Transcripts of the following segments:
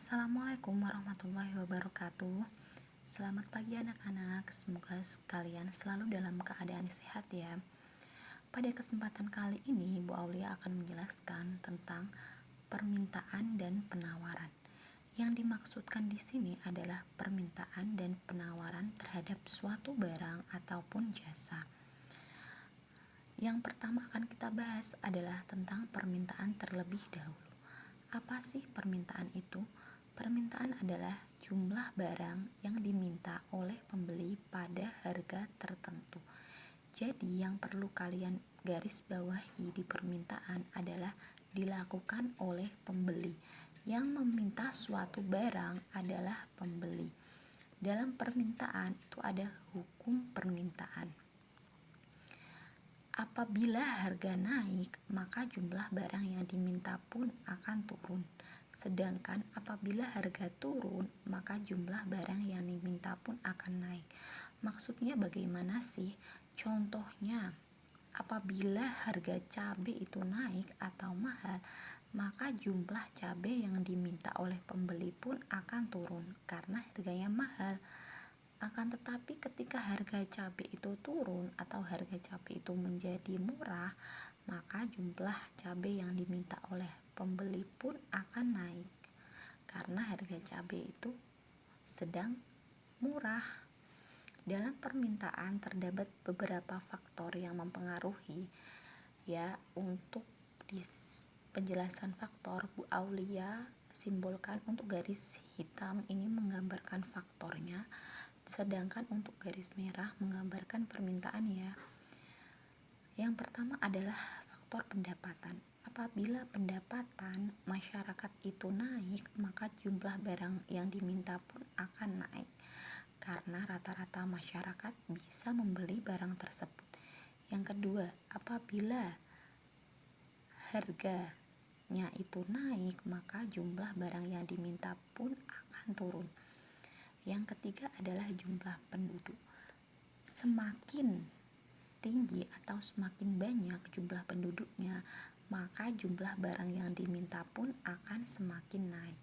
Assalamualaikum warahmatullahi wabarakatuh. Selamat pagi anak-anak, semoga kalian selalu dalam keadaan sehat ya. Pada kesempatan kali ini, Bu Aulia akan menjelaskan tentang permintaan dan penawaran. Yang dimaksudkan di sini adalah permintaan dan penawaran terhadap suatu barang ataupun jasa. Yang pertama akan kita bahas adalah tentang permintaan terlebih dahulu. Apa sih permintaan itu? Permintaan adalah jumlah barang yang diminta oleh pembeli pada harga tertentu. Jadi yang perlu kalian garis bawahi di permintaan adalah dilakukan oleh pembeli. Yang meminta suatu barang adalah pembeli. Dalam permintaan itu ada hukum permintaan. Apabila harga naik, maka jumlah barang yang diminta pun akan turun. Sedangkan apabila harga turun, maka jumlah barang yang diminta pun akan naik. Maksudnya bagaimana sih? Contohnya, apabila harga cabai itu naik atau mahal, maka jumlah cabai yang diminta oleh pembeli pun akan turun karena harganya mahal. Akan tetapi ketika harga cabai itu turun atau harga cabai itu menjadi murah, maka jumlah cabai yang diminta oleh pembeli pun akan naik karena harga cabai itu sedang murah. Dalam permintaan terdapat beberapa faktor yang mempengaruhi ya. Untuk di penjelasan faktor, Bu Aulia simbolkan untuk garis hitam ini menggambarkan faktornya, sedangkan untuk garis merah menggambarkan permintaan ya. Yang pertama adalah faktor pendapatan. Apabila pendapatan masyarakat itu naik, maka jumlah barang yang diminta pun akan naik karena rata-rata masyarakat bisa membeli barang tersebut. Yang kedua, apabila harganya itu naik, maka jumlah barang yang diminta pun akan turun. Yang ketiga adalah jumlah penduduk. Semakin tinggi atau semakin banyak jumlah penduduknya, maka jumlah barang yang diminta pun akan semakin naik.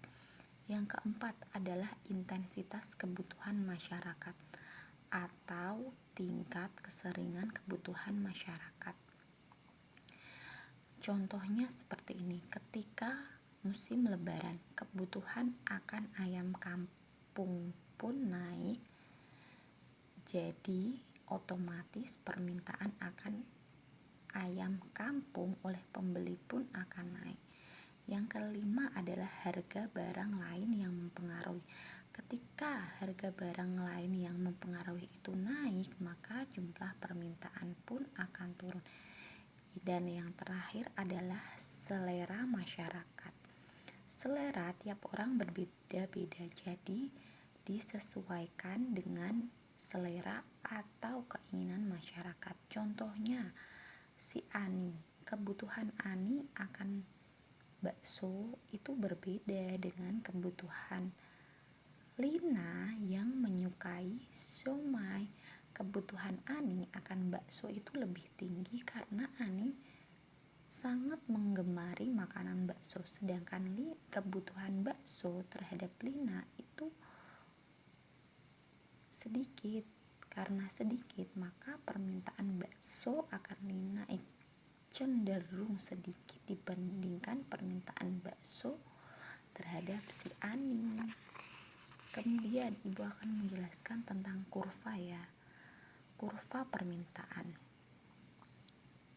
Yang keempat adalah intensitas kebutuhan masyarakat atau tingkat keseringan kebutuhan masyarakat. Contohnya seperti ini, ketika musim lebaran, kebutuhan akan ayam kampung pun naik, jadi otomatis permintaan akan ayam kampung oleh pembeli pun akan naik. Yang kelima adalah harga barang lain yang mempengaruhi. Ketika harga barang lain yang mempengaruhi itu naik, maka jumlah permintaan pun akan turun. Dan yang terakhir adalah selera masyarakat. Selera tiap orang berbeda-beda, jadi disesuaikan dengan selera atau keinginan masyarakat. Contohnya, si Ani, kebutuhan Ani akan bakso itu berbeda dengan kebutuhan Lina yang menyukai siomay. Kebutuhan Ani akan bakso itu lebih tinggi karena Ani sangat menggemari makanan bakso, sedangkan kebutuhan bakso terhadap Lina itu sedikit. Karena sedikit, maka permintaan bakso akan naik cenderung sedikit dibandingkan permintaan bakso terhadap si Ani. Kemudian Ibu akan menjelaskan tentang kurva ya. Kurva permintaan.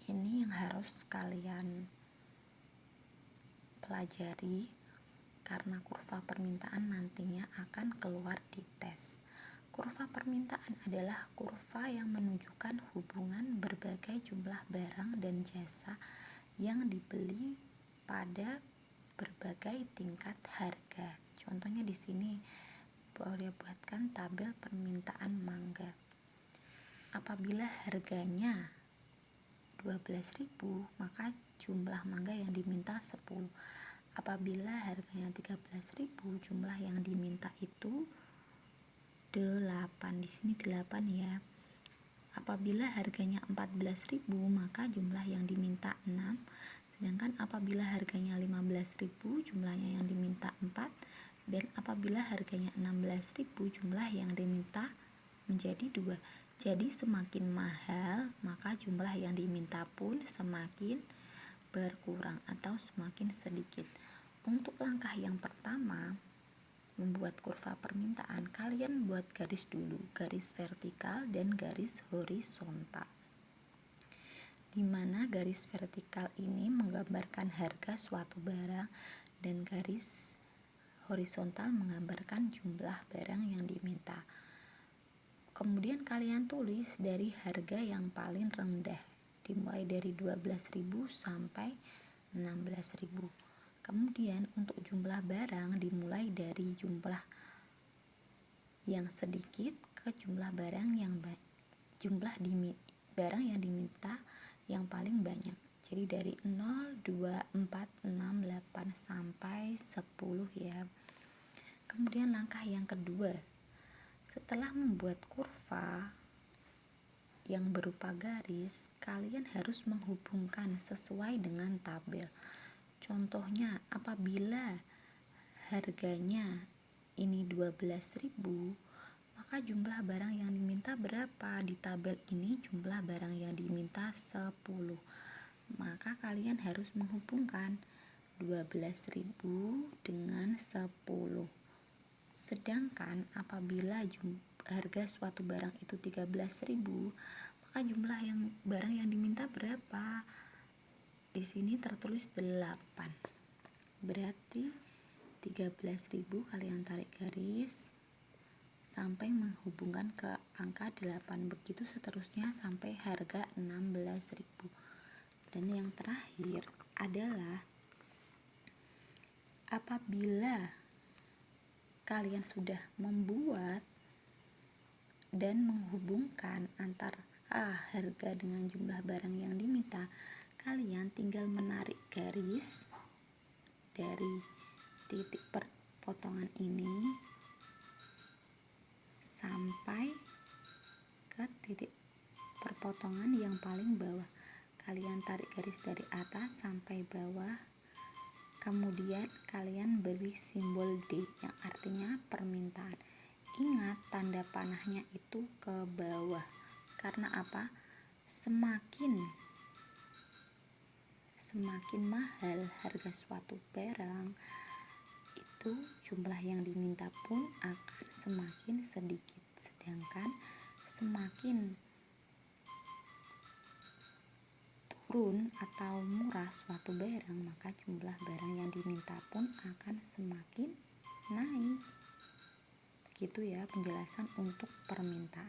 Ini yang harus kalian pelajari karena kurva permintaan nantinya akan keluar di tes. Kurva permintaan adalah kurva yang menunjukkan hubungan berbagai jumlah barang dan jasa yang dibeli pada berbagai tingkat harga. Contohnya di sini boleh buatkan tabel permintaan mangga. Apabila harganya 12.000, maka jumlah mangga yang diminta 10. Apabila harganya 13.000, jumlah yang diminta itu 8. Di sini 8 ya. Apabila harganya 14.000, maka jumlah yang diminta 6. Sedangkan apabila harganya 15.000, jumlahnya yang diminta 4. Dan apabila harganya 16.000, jumlah yang diminta menjadi 2. Jadi semakin mahal, maka jumlah yang diminta pun semakin berkurang atau semakin sedikit. Untuk langkah yang pertama, membuat kurva permintaan, kalian buat garis dulu, garis vertikal dan garis horizontal. Di mana garis vertikal ini menggambarkan harga suatu barang dan garis horizontal menggambarkan jumlah barang yang diminta. Kemudian kalian tulis dari harga yang paling rendah, dimulai dari 12.000 sampai 16.000. Kemudian untuk jumlah barang dimulai dari jumlah yang sedikit ke jumlah barang yang barang yang diminta yang paling banyak. Jadi dari 0, 2, 4, 6, 8 sampai 10 ya. Kemudian langkah yang kedua, setelah membuat kurva yang berupa garis, kalian harus menghubungkan sesuai dengan tabel. Contohnya, apabila harganya ini 12.000, maka jumlah barang yang diminta berapa? Di tabel ini jumlah barang yang diminta 10. Maka kalian harus menghubungkan 12.000 dengan 10. Sedangkan apabila harga suatu barang itu 13.000, maka jumlah barang yang diminta berapa? Di sini tertulis 8. Berarti 13.000 kalian tarik garis sampai menghubungkan ke angka 8. Begitu seterusnya sampai harga 16.000. Dan yang terakhir adalah apabila kalian sudah membuat dan menghubungkan antara harga dengan jumlah barang yang diminta, kalian tinggal menarik garis dari titik perpotongan ini sampai ke titik perpotongan yang paling bawah. Kalian tarik garis dari atas sampai bawah, kemudian kalian beri simbol D yang artinya permintaan. Ingat, tanda panahnya itu ke bawah. Karena apa? Semakin mahal harga suatu barang, itu jumlah yang diminta pun akan semakin sedikit. Sedangkan semakin turun atau murah suatu barang, maka jumlah barang yang diminta pun akan semakin naik. Gitu ya penjelasan untuk permintaan.